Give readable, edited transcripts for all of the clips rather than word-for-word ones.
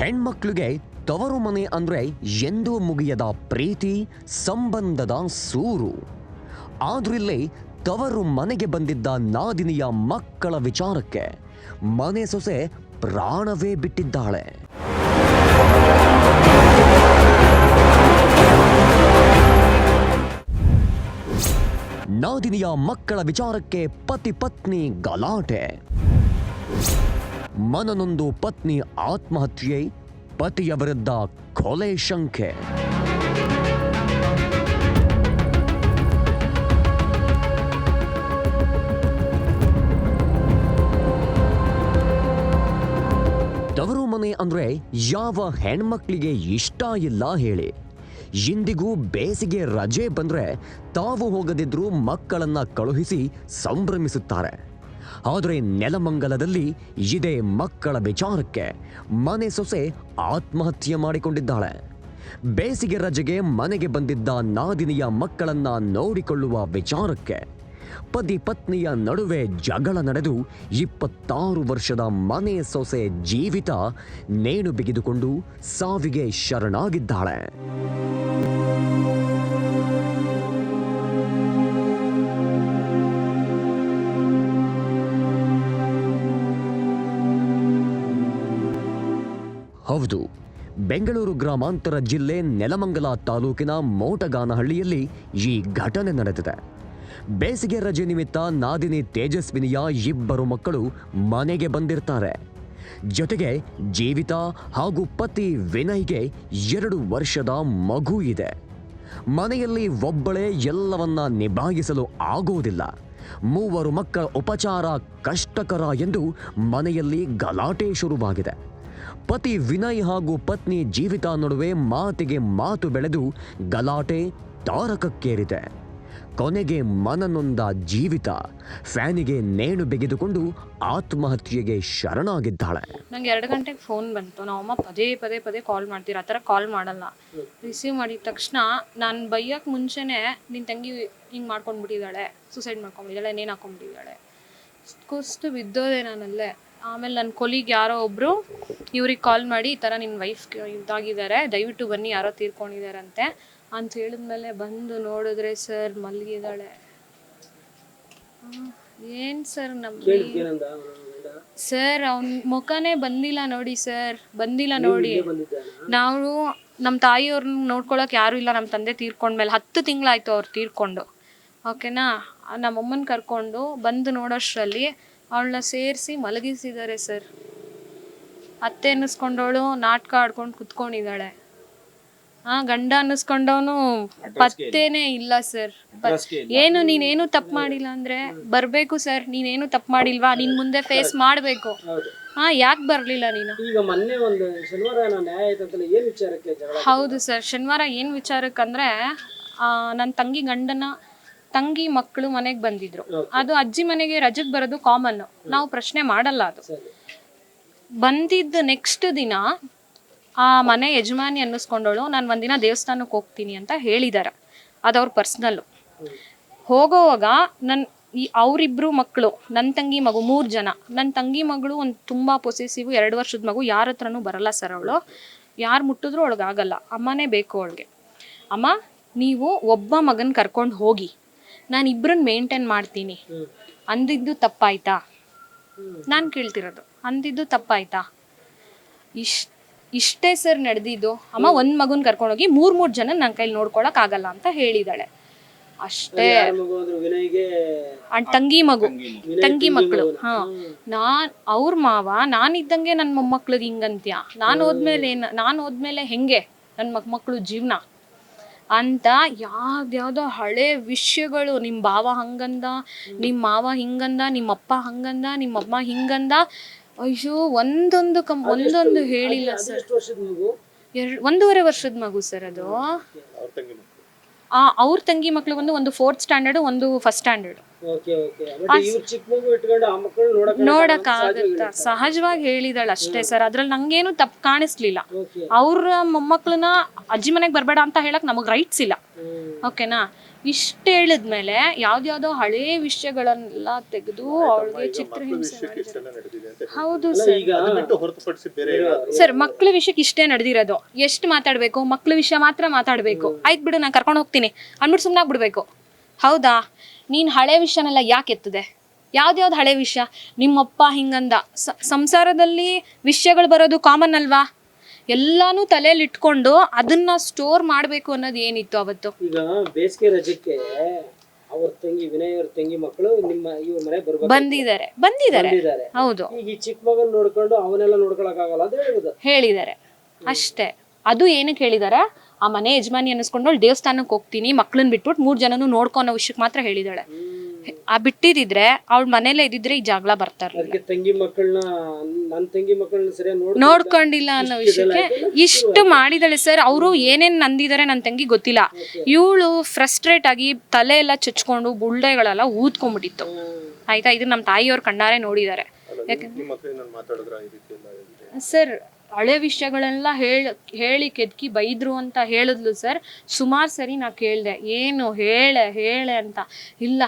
ಹೆಣ್ಮಕ್ಳಿಗೆ ತವರು ಮನೆ ಅಂದ್ರೆ ಎಂದೂ ಮುಗಿಯದ ಪ್ರೀತಿ ಸಂಬಂಧದ ಸೂರು. ಆದ್ರಿಲ್ಲಿ ತವರು ಮನೆಗೆ ಬಂದಿದ್ದ ನಾದಿನಿಯ ಮಕ್ಕಳ ವಿಚಾರಕ್ಕೆ ಮನೆ ಸೊಸೆ ಪ್ರಾಣವೇ ಬಿಟ್ಟಿದ್ದಾಳೆ. ನಾದಿನಿಯ ಮಕ್ಕಳ ವಿಚಾರಕ್ಕೆ ಪತಿ ಪತ್ನಿ ಗಲಾಟೆ. ಮನನೊಂದು ಪತ್ನಿ ಆತ್ಮಹತ್ಯೆ, ಪತಿಯ ವಿರುದ್ಧ ಕೊಲೆ ಶಂಕೆ. ತವರು ಮನೆ ಅಂದ್ರೆ ಯಾವ ಹೆಣ್ಮಕ್ಳಿಗೆ ಇಷ್ಟ ಇಲ್ಲ ಹೇಳಿ? ಇಂದಿಗೂ ಬೇಸಿಗೆ ರಜೆ ಬಂದ್ರೆ ತಾವು ಹೋಗದಿದ್ರೂ ಮಕ್ಕಳನ್ನ ಕಳುಹಿಸಿ ಸಂಭ್ರಮಿಸುತ್ತಾರೆ. ಆದರೆ ನೆಲಮಂಗಲದಲ್ಲಿ ಇದೇ ಮಕ್ಕಳ ವಿಚಾರಕ್ಕೆ ಮನೆ ಸೊಸೆ ಆತ್ಮಹತ್ಯೆ ಮಾಡಿಕೊಂಡಿದ್ದಾಳೆ. ಬೇಸಿಗೆ ರಜೆಗೆ ಮನೆಗೆ ಬಂದಿದ್ದ ನಾದಿನಿಯ ಮಕ್ಕಳನ್ನ ನೋಡಿಕೊಳ್ಳುವ ವಿಚಾರಕ್ಕೆ ಪತಿ ಪತ್ನಿಯ ನಡುವೆ ಜಗಳ ನಡೆದು 26 ವರ್ಷದ ಮನೆ ಸೊಸೆ ಜೀವಿತ ನೇಣು ಬಿಗಿದುಕೊಂಡು ಸಾವಿಗೆ ಶರಣಾಗಿದ್ದಾಳೆ. ಹೌದು, ಬೆಂಗಳೂರು ಗ್ರಾಮಾಂತರ ಜಿಲ್ಲೆ ನೆಲಮಂಗಲ ತಾಲೂಕಿನ ಮೋಟಗಾನಹಳ್ಳಿಯಲ್ಲಿ ಈ ಘಟನೆ ನಡೆದಿದೆ. ಬೇಸಿಗೆ ರಜೆ ನಿಮಿತ್ತ ನಾದಿನಿ ತೇಜಸ್ವಿನಿಯ 2 ಮಕ್ಕಳು ಮನೆಗೆ ಬಂದಿರ್ತಾರೆ. ಜೊತೆಗೆ ಜೀವಿತ ಹಾಗೂ ಪತಿ ವಿನಯ್ಗೆ 2 ವರ್ಷದ ಮಗು ಇದೆ. ಮನೆಯಲ್ಲಿ ಒಬ್ಬಳೇ ಎಲ್ಲವನ್ನ ನಿಭಾಯಿಸಲು ಆಗೋದಿಲ್ಲ. 3 ಮಕ್ಕಳ ಉಪಚಾರ ಕಷ್ಟಕರ ಎಂದು ಮನೆಯಲ್ಲಿ ಗಲಾಟೆ ಶುರುವಾಗಿದೆ. ಪತಿ ವಿನಯ್ ಹಾಗೂ ಪತ್ನಿ ಜೀವಿತ ನಡುವೆ ಮಾತಿಗೆ ಮಾತು ಬೆಳೆದು ಗಲಾಟೆ ತಾರಕಕ್ಕೇರಿದೆ. ಕೊನೆಗೆ ಮನನೊಂದ ಜೀವಿತ ಫ್ಯಾನಿಗೆ ನೇಣು ಬಿಗಿದುಕೊಂಡು ಆತ್ಮಹತ್ಯೆಗೆ ಶರಣಾಗಿದ್ದಾಳೆ. ನಂಗೆ 2 ಗಂಟೆಗೆ ಫೋನ್ ಬಂತು. ನಮ್ಮಮ್ಮ ಪದೇ ಕಾಲ್ ಮಾಡ್ತೀರಾ, ಆ ಥರ ಕಾಲ್ ಮಾಡಲ್ಲ. ರಿಸೀವ್ ಮಾಡಿದ ತಕ್ಷಣ ನಾನು ಬೈಯಕ್ಕೆ ಮುಂಚೆನೇ ನಿನ್ನ ತಂಗಿ ಹಿಂಗೆ ಮಾಡ್ಕೊಂಡ್ಬಿಟ್ಟಿದ್ದಾಳೆ, ಸೂಸೈಡ್ ಮಾಡ್ಕೊಂಡ್ಬಿಟ್ಟಿದ್ದಾಳೆ, ನೇಣು ಹಾಕೊಂಡ್ಬಿಟ್ಟಿದ್ದಾಳೆ, ಕುಸ್ತು ಬಿದ್ದೋದೆ ನಾನಲ್ಲೇ. ಆಮೇಲೆ ನನ್ನ ಕೊಲಿಗೆ ಯಾರೋ ಒಬ್ಬರು ಇವ್ರಿಗೆ ಕಾಲ್ ಮಾಡಿ ಈ ಥರ ನಿನ್ನ ವೈಫ್ ಇದಾಗಿದ್ದಾರೆ, ದಯವಿಟ್ಟು ಬನ್ನಿ, ಯಾರೋ ತೀರ್ಕೊಂಡಿದ್ದಾರಂತೆ ಅಂತ ಹೇಳಿದ್ಮೇಲೆ ಬಂದು ನೋಡಿದ್ರೆ ಸರ್ ಮಲಗಿದ್ದಾಳೆ. ಏನು ಸರ್ ನಮ್ಗೆ ಸರ್ ಅವ್ನ ಮುಖನೇ ಬಂದಿಲ್ಲ ನೋಡಿ ಸರ್, ಬಂದಿಲ್ಲ ನೋಡಿ. ನಾವು ನಮ್ಮ ತಾಯಿಯವ್ರನ್ನ ನೋಡ್ಕೊಳಕ್ಕೆ ಯಾರೂ ಇಲ್ಲ. ನಮ್ಮ ತಂದೆ ತೀರ್ಕೊಂಡ್ಮೇಲೆ 10 ತಿಂಗಳಾಯ್ತು ಅವ್ರು ತೀರ್ಕೊಂಡು. ಓಕೆನಾ, ನಮ್ಮಮ್ಮನ ಕರ್ಕೊಂಡು ಬಂದು ನೋಡೋಷ್ಟರಲ್ಲಿ ಅವಳನ್ನ ಸೇರಿಸಿ ಮಲಗಿಸಿದ್ದಾರೆ ಸರ್. ಅತ್ತೆ ಅನ್ನಿಸ್ಕೊಂಡವಳು ನಾಟಕ ಆಡ್ಕೊಂಡು ಕುತ್ಕೊಂಡಿದ್ದಾಳೆ. ಗಂಡ ಅನ್ನಿಸ್ಕೊಂಡವನು ಪತ್ತೇನೆ ಇಲ್ಲ ಸರ್. ಏನು ನೀನೇನು ತಪ್ಪು ಮಾಡಿಲ್ಲ ಅಂದ್ರೆ ಬರ್ಬೇಕು ಸರ್. ನೀನೇನು ತಪ್ಪು ಮಾಡಿಲ್ವಾ, ನಿನ್ ಮುಂದೆ ಫೇಸ್ ಮಾಡ್ಬೇಕು. ಯಾಕೆ ಬರ್ಲಿಲ್ಲ ನೀನು? ಹೌದು ಸರ್, ಶನಿವಾರ ಏನ್ ವಿಚಾರಕ್ಕಂದ್ರೆ ನನ್ನ ತಂಗಿ ಮಕ್ಕಳು ಮನೆಗೆ ಬಂದಿದ್ರು. ಅದು ಅಜ್ಜಿ ಮನೆಗೆ ರಜೆಗೆ ಬರೋದು ಕಾಮನ್, ನಾವು ಪ್ರಶ್ನೆ ಮಾಡಲ್ಲ. ಅದು ಬಂದಿದ್ದ ನೆಕ್ಸ್ಟ್ ದಿನ ಆ ಮನೆ ಯಜಮಾನಿ ಅನ್ನಿಸ್ಕೊಂಡವಳು ನಾನು ಒಂದಿನ ದೇವಸ್ಥಾನಕ್ಕೆ ಹೋಗ್ತೀನಿ ಅಂತ ಹೇಳಿದಾರೆ. ಅದವ್ರ ಪರ್ಸ್ನಲ್ಲು. ಹೋಗೋವಾಗ ಅವರಿಬ್ರು ಮಕ್ಕಳು, ನನ್ನ ತಂಗಿ ಮಗು, 3 ಜನ. ನನ್ನ ತಂಗಿ ಮಗಳು ಒಂದು ತುಂಬ ಪೊಸೆಸಿವ್ 2 ವರ್ಷದ ಮಗು, ಯಾರ ಹತ್ರನೂ ಬರಲ್ಲ ಸರ್. ಅವಳು ಯಾರು ಮುಟ್ಟಿದ್ರು ಅವಳಿಗಾಗಲ್ಲ, ಅಮ್ಮನೇ ಬೇಕು ಅವಳಿಗೆ. ಅಮ್ಮ ನೀವು ಒಬ್ಬ ಮಗನ ಕರ್ಕೊಂಡು ಹೋಗಿ, ನಾನು 2 ಮೇಂಟೈನ್ ಮಾಡ್ತೀನಿ ಅಂದಿದ್ದು ತಪ್ಪಾಯ್ತಾ? ನಾನು ಕೇಳ್ತಿರೋದು, ಅಂದಿದ್ದು ತಪ್ಪಾಯ್ತಾ? ಇಷ್ಟೇ ಸರ್ ನಡೆದಿದ್ದು. ಅಮ್ಮ 1 ಮಗುನ ಕರ್ಕೊಂಡೋಗಿ 3 ಜನ ನನ್ನ ಕೈಲಿ ನೋಡ್ಕೊಳಕ್ ಆಗಲ್ಲ ಅಂತ ಹೇಳಿದಾಳೆ ಅಷ್ಟೇ. ತಂಗಿ ಮಕ್ಕಳು. ಅವ್ರ ಮಾವ ನಾನಿದ್ದಂಗೆ ನನ್ನ ಮೊಮ್ಮಕ್ಳಿಗೆ ಹಿಂಗಂತ್ಯ, ನಾನು ಹೋದ್ಮೇಲೆ ಹೆಂಗೆ ನನ್ನ ಮೊಮ್ಮಕ್ಳು ಜೀವನ ಅಂತ ಯಾವ್ದ್ಯಾವ್ದೋ ಹಳೆ ವಿಷಯಗಳು. ನಿಮ್ಮ ಭಾವ ಹಂಗಂದ, ನಿಮ್ಮ ಮಾವ ಹಿಂಗಂದ, ನಿಮ್ಮಪ್ಪ ಹಂಗಂದ, ನಿಮ್ಮಮ್ಮ ಹಿಂಗಂದ. ಅಯ್ಯೋ, ಒಂದೊಂದು ಹೇಳಿಲ್ಲ ಸರ್. 1.5 ವರ್ಷದ ಮಗು ಸರ್ ಅದು. ಅವ್ರ ತಂಗಿ ಮಕ್ಳು ಒಂದು 4th ಸ್ಟ್ಯಾಂಡರ್ಡ್, ಒಂದು 1st ಸ್ಟ್ಯಾಂಡರ್ಡ್. ನೋಡಕ್ಕಾಗತ್ತ? ಸಹಜವಾಗಿ ಹೇಳಿದಾಳೆ ಅಷ್ಟೇ ಸರ್. ಅದ್ರಲ್ಲಿ ನಂಗೇನು ತಪ್ಪು ಕಾಣಿಸ್ಲಿಲ್ಲ. ಅವ್ರ ಮೊಮ್ಮಕ್ಳನ್ನ ಅಜ್ಜಿ ಮನೆಗೆ ಬರ್ಬೇಡ ಅಂತ ಹೇಳಕ್ ನಮಗ್ ರೈಟ್ಸ್ ಇಲ್ಲ. ಓಕೆನಾ? ಇಷ್ಟು ಹೇಳಿದ್ಮೇಲೆ ಯಾವ್ದ್ಯಾವ್ದೋ ಹಳೇ ವಿಷಯಗಳನ್ನೆಲ್ಲ ತೆಗೆದು ಅವಳಿಗೆ ಚಿತ್ರಹಿಂಸೆ ಮಾಡಿದ್ದಾರೆ. ಹೌದು ಸರ್, ಮಕ್ಳ ವಿಷಯಕ್ಕೆ ಇಷ್ಟೇ ನಡೆದಿರೋದು. ಎಷ್ಟು ಮಾತಾಡ್ಬೇಕು? ಮಕ್ಳ ವಿಷಯ ಮಾತ್ರ ಮಾತಾಡ್ಬೇಕು. ಆಯ್ತು ಬಿಡು, ನಾನು ಕರ್ಕೊಂಡು ಹೋಗ್ತೀನಿ ಅಂದ್ಬಿಟ್ಟು ಸುಮ್ಮನಾಗ್ಬಿಡ್ಬೇಕು. ಹೌದಾ? ನೀನ್ ಹಳೆ ವಿಷಯನೆಲ್ಲ ಯಾಕೆ ಎತ್ತದೆ? ಯಾವ್ದ್ಯಾವ್ದು ಹಳೆ ವಿಷಯ? ನಿಮ್ಮಪ್ಪ ಹಿಂಗಂದ. ಸಂಸಾರದಲ್ಲಿ ವಿಷಯಗಳು ಬರೋದು ಕಾಮನ್ ಅಲ್ವಾ? ಎಲ್ಲಾನು ತಲೆಯಲ್ಲಿ ಇಟ್ಕೊಂಡು ಅದನ್ನ ಸ್ಟೋರ್ ಮಾಡ್ಬೇಕು ಅನ್ನೋದು ಏನಿತ್ತು ಅವತ್ತು? ಈಗ ಬೇಸಿಗೆ ರಜಕ್ಕೆ ಅವ್ರ ತಂಗಿ ವಿನಯ್ ಅವ್ರ ತಂಗಿ ಮಕ್ಕಳು ನಿಮ್ಮ ಇವ್ರ ಮನೆ ಬಂದಿದ್ದಾರೆ. ಹೌದು, ಈಗ ಈ ಚಿಕ್ಕ ಮಗನ್ ನೋಡ್ಕೊಂಡು ಅವನೆಲ್ಲ ನೋಡ್ಕೊಳಕ್ ಆಗಲ್ಲ ಅಂತ ಹೇಳಿದ್ದಾರೆ ಅಷ್ಟೇ. ಅದು ಏನಕ್ಕೆ ಹೇಳಿದಾರೆ? ಆ ಮನೆ ಯಜಮಾನಿ ಅನ್ನಿಸ್ಕೊಂಡು ದೇವಸ್ಥಾನಕ್ಕೆ ಹೋಗ್ತೀನಿ, ಮಕ್ಳನ್ನ ಬಿಟ್ಬಿಟ್ಟು 3 ಜನನು ನೋಡ್ಕೊನ್ನೋ ವಿಷಯಕ್ಕೆ ಮಾತ್ರ ಹೇಳಿದಾಳೆ. ಆ ಬಿಟ್ಟಿದ್ರೆ ಅವಳ ಮನೇಲೆ ಇದ್ದಿದ್ರೆ ಈ ಜಗಳ ಬರ್ತಾ ಇರ್ಲಿಲ್ಲ. ತಂಗಿ ಮಕ್ಕಳನ್ನ ನನ್ನ ತಂಗಿ ಮಕ್ಕಳನ್ನ ಸರಿಯಾಗಿ ನೋಡ್ಕೊಂಡಿಲ್ಲ ಅನ್ನೋ ವಿಷಯಕ್ಕೆ ಇಷ್ಟು ಮಾಡಿದಾಳೆ ಸರ್. ಅವರು ಏನೇನ್ ನಂದಿದ್ದಾರೆ ನನ್ನ ತಂಗಿ ಗೊತ್ತಿಲ್ಲ. ಇವಳು ಫ್ರಸ್ಟ್ರೇಟ್ ಆಗಿ ತಲೆ ಎಲ್ಲ ಚಚ್ಕೊಂಡು ಬುಳ್ಳೆಗಳೆಲ್ಲ ಊದ್ಕೊಂಡ್ಬಿಟ್ಟಿತ್ತು. ಆಯ್ತಾ? ಇದು ನಮ್ಮ ತಾಯಿಯವ್ರ ಕಣ್ಣಾರೆ ನೋಡಿದ್ದಾರೆ. ಸರ್, ಹಳೆ ವಿಷಯಗಳೆಲ್ಲ ಹೇಳಿ ಕೆದ್ಕಿ ಬೈದ್ರು ಅಂತ ಹೇಳಿದ್ಲು ಸರ್. ಸುಮಾರು ಸರಿ ನಾ ಕೇಳಿದೆ, ಏನು ಹೇಳೆ ಅಂತ. ಇಲ್ಲ,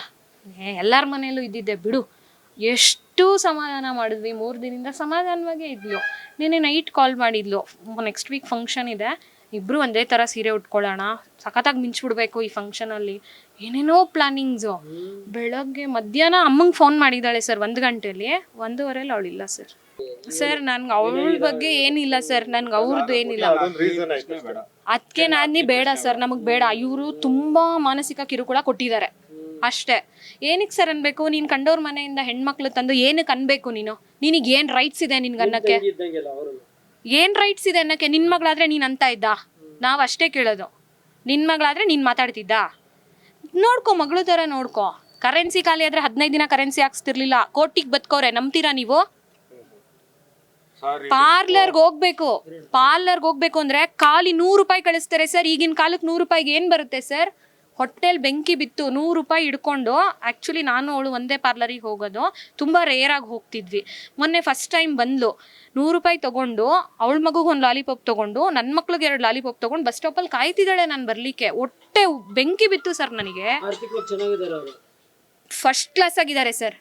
ಎಲ್ಲರ ಮನೆಯಲ್ಲೂ ಇದ್ದಿದ್ದೆ ಬಿಡು. ಎಷ್ಟು ಸಮಾಧಾನ ಮಾಡಿದ್ವಿ, 3 ದಿನದಿಂದ ಸಮಾಧಾನವಾಗೇ ಇದ್ಲು. ನೆನ್ನೆ ನೈಟ್ ಕಾಲ್ ಮಾಡಿದ್ಲು, ನೆಕ್ಸ್ಟ್ ವೀಕ್ ಫಂಕ್ಷನ್ ಇದೆ, ಇಬ್ರು ಒಂದೇ ಥರ ಸೀರೆ ಉಟ್ಕೊಳ್ಳೋಣ, ಸಖತ್ತಾಗಿ ಮಿಂಚ್ಬಿಡ್ಬೇಕು ಈ ಫಂಕ್ಷನಲ್ಲಿ, ಏನೇನೋ ಪ್ಲಾನಿಂಗ್ಸು. ಬೆಳಗ್ಗೆ ಮಧ್ಯಾಹ್ನ ಅಮ್ಮಂಗೆ ಫೋನ್ ಮಾಡಿದ್ದಾಳೆ ಸರ್, 1 ಗಂಟೆಯಲ್ಲಿ. 1:15 ಅವಳಿಲ್ಲ ಸರ್. ಸರ್, ನನ್ಗೆ ಅವಳ ಬಗ್ಗೆ ಏನಿಲ್ಲ ಸರ್, ನನ್ಗೆ ಅವ್ರದ್ದು ಏನಿಲ್ಲ. ಅದಕ್ಕೆ ನಾನೇ ಬೇಡ ಸರ್, ನಮಗೆ ಬೇಡ. ಇವರು ತುಂಬಾ ಮಾನಸಿಕ ಕಿರುಕುಳ ಕೊಟ್ಟಿದ್ದಾರೆ ಅಷ್ಟೇ. ಏನಕ್ಕೆ ಸರ್ ಅನ್ಬೇಕು? ನೀನ್ ಕಂಡವ್ರ ಮನೆಯಿಂದ ಹೆಣ್ಮಕ್ಳು ತಂದು ಏನಕ್ಕೆ ಅನ್ಬೇಕು? ನಿನಗೆ ಏನ್ ರೈಟ್ಸ್ ಇದೆ ನಿನ್ಗೆ ಅನ್ನಕ್ಕೆ? ಏನ್ ರೈಟ್ಸ್ ಇದೆ ಅನ್ನಕ್ಕೆ? ನಿನ್ ಮಗಳಾದ್ರೆ ನೀನ್ ಅಂತ ಇದ್ದ? ನಾವ್ ಅಷ್ಟೇ ಕೇಳೋದು. ನಿನ್ ಮಗಳಾದ್ರೆ ನೀನ್ ಮಾತಾಡ್ತಿದ್ದ? ನೋಡ್ಕೊ, ಮಗಳು ತರ ನೋಡ್ಕೊ. ಕರೆನ್ಸಿ ಖಾಲಿ ಆದ್ರೆ 15 ದಿನ ಕರೆನ್ಸಿ ಹಾಕ್ಸ್ತಿರ್ಲಿಲ್ಲ. ಕೋಟಿಗೆ ಬದುಕೋರೆ, ನಂಬ್ತೀರಾ ನೀವು? ಪಾರ್ಲರ್ಗೆ ಹೋಗ್ಬೇಕು ಅಂದ್ರೆ ಖಾಲಿ 100 ರೂಪಾಯಿ ಕಳಿಸ್ತಾರೆ ಸರ್. ಈಗಿನ ಕಾಲಕ್ಕೆ 100 ರೂಪಾಯಿಗೆ ಏನ್ ಬರುತ್ತೆ ಸರ್? ಹೊಟ್ಟೆಲ್ ಬೆಂಕಿ ಬಿತ್ತು 100 ರೂಪಾಯಿ ಹಿಡ್ಕೊಂಡು. ಆ್ಯಕ್ಚುಲಿ ನಾನು ಅವಳು ಒಂದೇ ಪಾರ್ಲರಿಗೆ ಹೋಗೋದು, ತುಂಬ ರೇರಾಗಿ ಹೋಗ್ತಿದ್ವಿ. ಮೊನ್ನೆ ಫಸ್ಟ್ ಟೈಮ್ ಬಂದ್ಲು, 100 ರೂಪಾಯಿ ತೊಗೊಂಡು ಅವಳ ಮಗುಗೆ 1 ಲಾಲಿಪಾಪ್ ತೊಗೊಂಡು, ನನ್ನ ಮಕ್ಳಿಗೆ 2 ಲಾಲಿಪಾಪ್ ತೊಗೊಂಡು ಬಸ್ ಸ್ಟಾಪಲ್ಲಿ ಕಾಯ್ತಿದ್ದಾಳೆ ನಾನು ಬರಲಿಕ್ಕೆ. ಹೊಟ್ಟೆ ಬೆಂಕಿ ಬಿತ್ತು ಸರ್ ನನಗೆ. ಫಸ್ಟ್ ಕ್ಲಾಸ್ ಆಗಿದ್ದಾರೆ ಸರ್.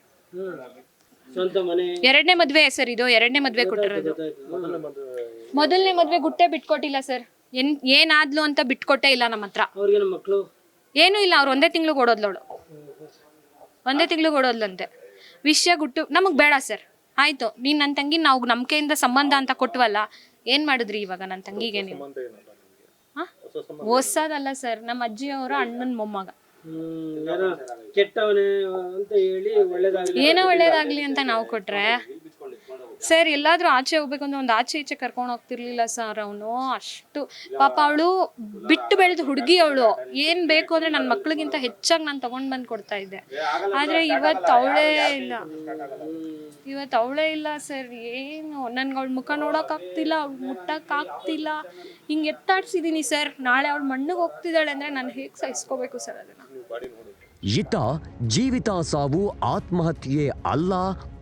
2ನೇ ಮದುವೆ ಸರ್, ಇದು 2ನೇ ಮದುವೆ ಕೊಟ್ಟಿರೋದು. ಮೊದಲನೇ ಮದುವೆ ಗುಟ್ಟೆ ಬಿಟ್ಕೊಟ್ಟಿಲ್ಲ ಸರ್. ಏನಾದ್ಲು ಅಂತ ಬಿಟ್ಕೊಟ್ಟೆ ಇಲ್ಲ ನಮ್ಮ ಹತ್ರ. ಏನೂ ಇಲ್ಲ. ಅವ್ರು 1 ತಿಂಗ್ಳಿಗೆ ಓಡೋದ್ಲವಳು. 1 ತಿಂಗ್ಳಿಗೆ ಓಡೋದ್ಲಂತೆ. ವಿಷಯ ಗುಟ್ಟು ನಮಗೆ ಬೇಡ ಸರ್. ಆಯ್ತು, ನೀನು ನನ್ನ ತಂಗಿ ನಾವು ನಂಬಿಕೆಯಿಂದ ಸಂಬಂಧ ಅಂತ ಕೊಟ್ವಲ್ಲ, ಏನು ಮಾಡಿದ್ರಿ ಇವಾಗ ನನ್ನ ತಂಗಿಗೆ ನೀವು? ಹೊಸದಲ್ಲ ಸರ್, ನಮ್ಮ ಅಜ್ಜಿಯವರ ಅಣ್ಣನ ಮೊಮ್ಮಗ. ಏನೋ ಒಳ್ಳೇದಾಗ್ಲಿ ಅಂತ ನಾವು ಕೊಟ್ರೆ ಸರ್, ಎಲ್ಲಾದ್ರೂ ಆಚೆ ಹೋಗ್ಬೇಕು ಅಂದ್ರೆ ಒಂದು ಆಚೆ ಈಚೆ ಕರ್ಕೊಂಡು ಹೋಗ್ತಿರ್ಲಿಲ್ಲ ಸರ್ ಅವನು. ಅಷ್ಟು ಪಾಪ, ಅವಳು ಬಿಟ್ಟು ಬೆಳೆದು ಹುಡುಗಿ ಅವಳು. ಏನ್ ಬೇಕು ಅಂದ್ರೆ ನನ್ನ ಮಕ್ಳಿಗಿಂತ ಹೆಚ್ಚಾಗಿ ನಾನು ತಗೊಂಡ್ ಬಂದು ಕೊಡ್ತಾ ಇದ್ದೆ. ಆದ್ರೆ ಇವತ್ತು ಅವಳೇ ಇಲ್ಲ ಸರ್. ಏನು ನನ್ಗೆ ಅವಳ ಮುಖ ನೋಡಕ್ ಆಗ್ತಿಲ್ಲ, ಅವ್ಳು ಮುಟ್ಟಕ್ ಆಗ್ತಿಲ್ಲ. ಹಿಂಗೆ ಎತ್ತಾಡ್ಸಿದೀನಿ ಸರ್. ನಾಳೆ ಅವಳು ಮಣ್ಣಿಗೆ ಹೋಗ್ತಿದ್ದಾಳೆ ಅಂದ್ರೆ ನಾನು ಹೇಗೆ ಸಹಿಸ್ಕೋಬೇಕು ಸರ್ ಅದನ್ನ? ಇತ್ತ ಜೀವಿತ ಸಾವು ಆತ್ಮಹತ್ಯೆ ಅಲ್ಲ,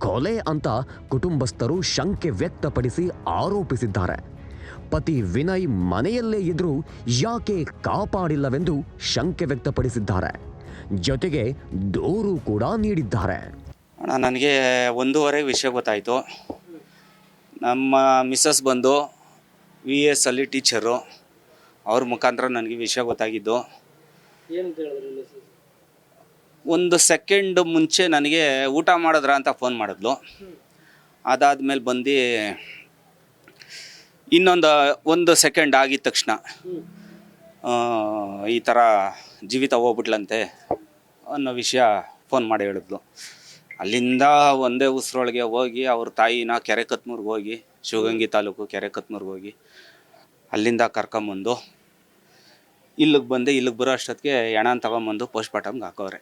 ಕೊಲೆ ಅಂತ ಕುಟುಂಬಸ್ಥರು ಶಂಕೆ ವ್ಯಕ್ತಪಡಿಸಿ ಆರೋಪಿಸಿದ್ದಾರೆ. ಪತಿ ವಿನಯ್ ಮನೆಯಲ್ಲೇ ಇದ್ರೂ ಯಾಕೆ ಕಾಪಾಡಿಲ್ಲವೆಂದು ಶಂಕೆ ವ್ಯಕ್ತಪಡಿಸಿದ್ದಾರೆ. ಜೊತೆಗೆ ದೂರು ಕೂಡ ನೀಡಿದ್ದಾರೆ. ನನಗೆ 1:15 ವಿಷಯ ಗೊತ್ತಾಯಿತು. ನಮ್ಮ ಮಿಸ್ಸಸ್ ಬಂದು VS ಅಲ್ಲಿ ಟೀಚರು, ಅವ್ರ ಮುಖಾಂತರ ನನಗೆ ವಿಷಯ ಗೊತ್ತಾಗಿದ್ದು. 1 ಸೆಕೆಂಡ್ ಮುಂಚೆ ನನಗೆ ಊಟ ಮಾಡಿದ್ರ ಅಂತ ಫೋನ್ ಮಾಡಿದ್ಲು. ಅದಾದಮೇಲೆ ಬಂದು ಇನ್ನೊಂದು 1 ಸೆಕೆಂಡ್ ಆಗಿದ ತಕ್ಷಣ ಈ ಥರ ಜೀವಿತ ಹೋಗ್ಬಿಟ್ಲಂತೆ ಅನ್ನೋ ವಿಷಯ ಫೋನ್ ಮಾಡಿ ಹೇಳಿದ್ಲು. ಅಲ್ಲಿಂದ ಒಂದೇ ಉಸಿರೊಳಗೆ ಹೋಗಿ ಅವ್ರ ತಾಯಿನ ಕೆರೆಕತ್ಮೂರ್ಗೆ ಹೋಗಿ, ಶಿವಗಂಗೆ ತಾಲೂಕು ಕೆರೆಕತ್ಮೂರ್ಗೆ ಹೋಗಿ ಅಲ್ಲಿಂದ ಕರ್ಕೊಂಬಂದು ಇಲ್ಲಿಗೆ ಬರೋ ಅಷ್ಟೊತ್ತಿಗೆ ಹೆಣನ ತಗೊಂಬಂದು ಪೋಸ್ಟ್ಮಾರ್ಟಮ್ಗೆ ಹಾಕೋರೆ.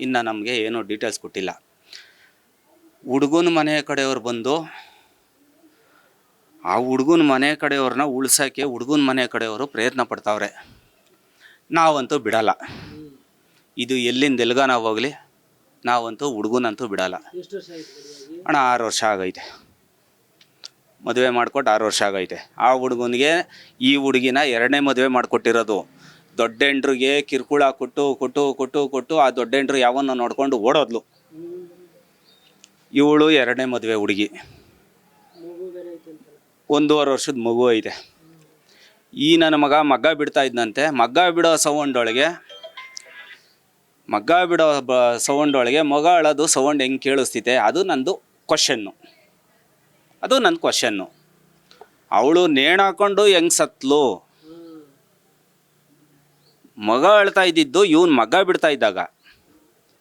ಇನ್ನು ನಮಗೆ ಏನೂ ಡೀಟೇಲ್ಸ್ ಕೊಟ್ಟಿಲ್ಲ. ಹುಡುಗನ ಮನೆ ಕಡೆಯವ್ರು ಬಂದು ಆ ಹುಡುಗನ ಮನೆ ಕಡೆಯವ್ರನ್ನ ಉಳ್ಸೋಕ್ಕೆ ಹುಡುಗನ ಮನೆ ಕಡೆಯವರು ಪ್ರಯತ್ನ ಪಡ್ತಾವ್ರೆ. ನಾವಂತೂ ಬಿಡಲ್ಲ. ಇದು ಎಲ್ಲಿಂದ ಎಲ್ಗ ನಾವು ಹೋಗಲಿ, ನಾವಂತೂ ಹುಡುಗನಂತೂ ಬಿಡಲ್ಲ. ಅಣ್ಣ 6 ವರ್ಷ ಆಗೈತೆ. ಮದುವೆ ಮಾಡಿಕೊಟ್ಟು 6 ವರ್ಷ ಆಗೈತೆ. ಆ ಹುಡುಗನಿಗೆ ಈ ಹುಡುಗಿನ 2ನೇ ಮದುವೆ ಮಾಡಿಕೊಟ್ಟಿರೋದು. ದೊಡ್ಡ ಹೆಂಡ್ರಿಗೆ ಕಿರುಕುಳ ಕೊಟ್ಟು ಆ ದೊಡ್ಡ ಹೆಂಡ್ರು ಯಾವನ್ನ ನೋಡ್ಕೊಂಡು ಓಡೋದ್ಲು. ಇವಳು 2ನೇ ಮದುವೆ ಹುಡುಗಿ, 1.5 ವರ್ಷದ ಮಗು ಐತೆ. ಈ ನನ್ನ ಮಗ ಬಿಡ್ತಾ ಇದ್ದಂತೆ. ಮಗ್ಗ ಬಿಡೋ ಸೌಂಡೊಳಗೆ ಮಗ ಅಳೋದು ಸೌಂಡ್ ಹೆಂಗೆ ಕೇಳಿಸ್ತೈತೆ, ಅದು ನನ್ನ ಕ್ವಶನ್ನು. ಅವಳು ನೇಣಾಕೊಂಡು ಹೆಂಗೆ ಸತ್ಲು? ಮಗ ಅಳ್ತಾ ಇದ್ದಿದ್ದು ಇವನು ಮಗ್ಗ ಬಿಡ್ತಾ ಇದ್ದಾಗ.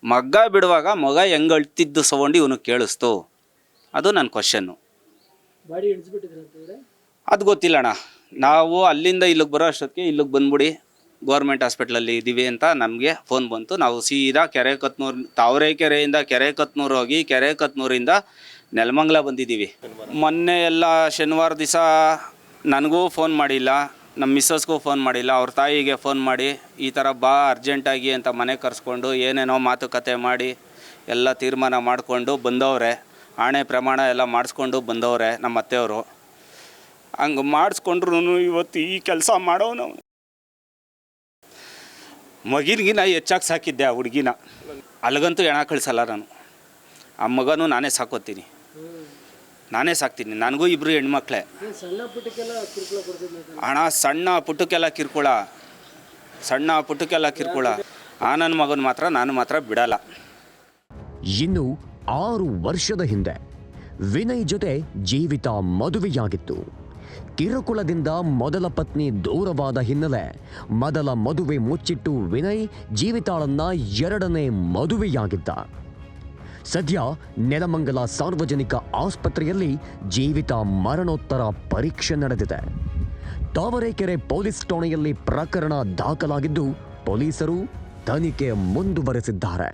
ಮಗ್ಗ ಬಿಡುವಾಗ ಮಗ ಹೆಂಗೆ ಅಳ್ತಿದ್ದು ಸೌಂಡ್ ಇವನಿಗೆ ಕೇಳಿಸ್ತು, ಅದು ನನ್ನ ಕ್ವಶನ್ನು. ಅದು ಗೊತ್ತಿಲ್ಲ ಅಣ್ಣ. ನಾವು ಅಲ್ಲಿಂದ ಇಲ್ಲಿಗೆ ಬರೋ ಅಷ್ಟೊತ್ತಿಗೆ ಇಲ್ಲಿಗೆ ಬಂದ್ಬಿಡಿ, ಗೌರ್ಮೆಂಟ್ ಹಾಸ್ಪಿಟ್ಲಲ್ಲಿ ಇದ್ದೀವಿ ಅಂತ ನಮಗೆ ಫೋನ್ ಬಂತು. ನಾವು ಸೀದಾ ತಾವರೆಕೆರೆಯಿಂದ ಕೆರೆಕತ್ನೂರು ಹೋಗಿ ಕೆರೆಕತ್ನೂರಿಂದ ನೆಲಮಂಗಲ ಬಂದಿದ್ದೀವಿ. ಮೊನ್ನೆ ಎಲ್ಲ ಶನಿವಾರ ದಿವಸ ನನಗೂ ಫೋನ್ ಮಾಡಿಲ್ಲ, ನಮ್ಮ ಮಿಸ್ಸಸ್ಗೂ ಫೋನ್ ಮಾಡಿಲ್ಲ. ಅವ್ರ ತಾಯಿಗೆ ಫೋನ್ ಮಾಡಿ ಈ ಥರ ಬಾ ಅರ್ಜೆಂಟಾಗಿ ಅಂತ ಮನೆ ಕರೆಸ್ಕೊಂಡು ಏನೇನೋ ಮಾತುಕತೆ ಮಾಡಿ ಎಲ್ಲ ತೀರ್ಮಾನ ಮಾಡಿಕೊಂಡು ಬಂದವ್ರೆ. ಆಣೆ ಪ್ರಮಾಣ ಎಲ್ಲ ಮಾಡಿಸ್ಕೊಂಡು ಬಂದವ್ರೆ ನಮ್ಮ ಅತ್ತೆಯವರು. ಹಂಗೆ ಮಾಡಿಸ್ಕೊಂಡ್ರು ಇವತ್ತು ಈ ಕೆಲಸ ಮಾಡೋನು. ಮಗಿನ್ಗಿನ ಹೆಚ್ಚಾಗಿ ಸಾಕಿದ್ದೆ ಆ ಹುಡುಗಿನ. ಅಲ್ಲಿಗಂತೂ ಹೆಣ ಕಳಿಸಲ್ಲ ನಾನು. ಆ ಮಗನೂ ನಾನೇ ಸಾಕ್ತೀನಿ. ನನಗೂ 2 ಹೆಣ್ಮಕ್ಳೇ. ಹಣ ಸಣ್ಣ ಪುಟ್ಟಕ್ಕೆಲ್ಲ ಕಿರ್ಕುಳ. ನನ್ನ ಮಗನ ನಾನು ಮಾತ್ರ ಬಿಡಲ್ಲ. ಇನ್ನು 6 ವರ್ಷದ ಹಿಂದೆ ವಿನಯ್ ಜೊತೆ ಜೀವಿತ ಮದುವೆಯಾಗಿತ್ತು. ಕಿರುಕುಳದಿಂದ ಮೊದಲ ಪತ್ನಿ ದೂರವಾದ ಹಿನ್ನೆಲೆ ಮೊದಲ ಮದುವೆ ಮುಚ್ಚಿಟ್ಟು ವಿನಯ್ ಜೀವಿತಾಳನ್ನ 2ನೇ ಮದುವೆಯಾಗಿದ್ದ. ಸದ್ಯ ನೆಲಮಂಗಲ ಸಾರ್ವಜನಿಕ ಆಸ್ಪತ್ರೆಯಲ್ಲಿ ಜೀವಿತ ಮರಣೋತ್ತರ ಪರೀಕ್ಷೆ ನಡೆದಿದೆ. ತಾವರೆಕೆರೆ ಪೊಲೀಸ್ ಠಾಣೆಯಲ್ಲಿ ಪ್ರಕರಣ ದಾಖಲಾಗಿದ್ದು ಪೊಲೀಸರು ತನಿಖೆ ಮುಂದುವರೆಸಿದ್ದಾರೆ.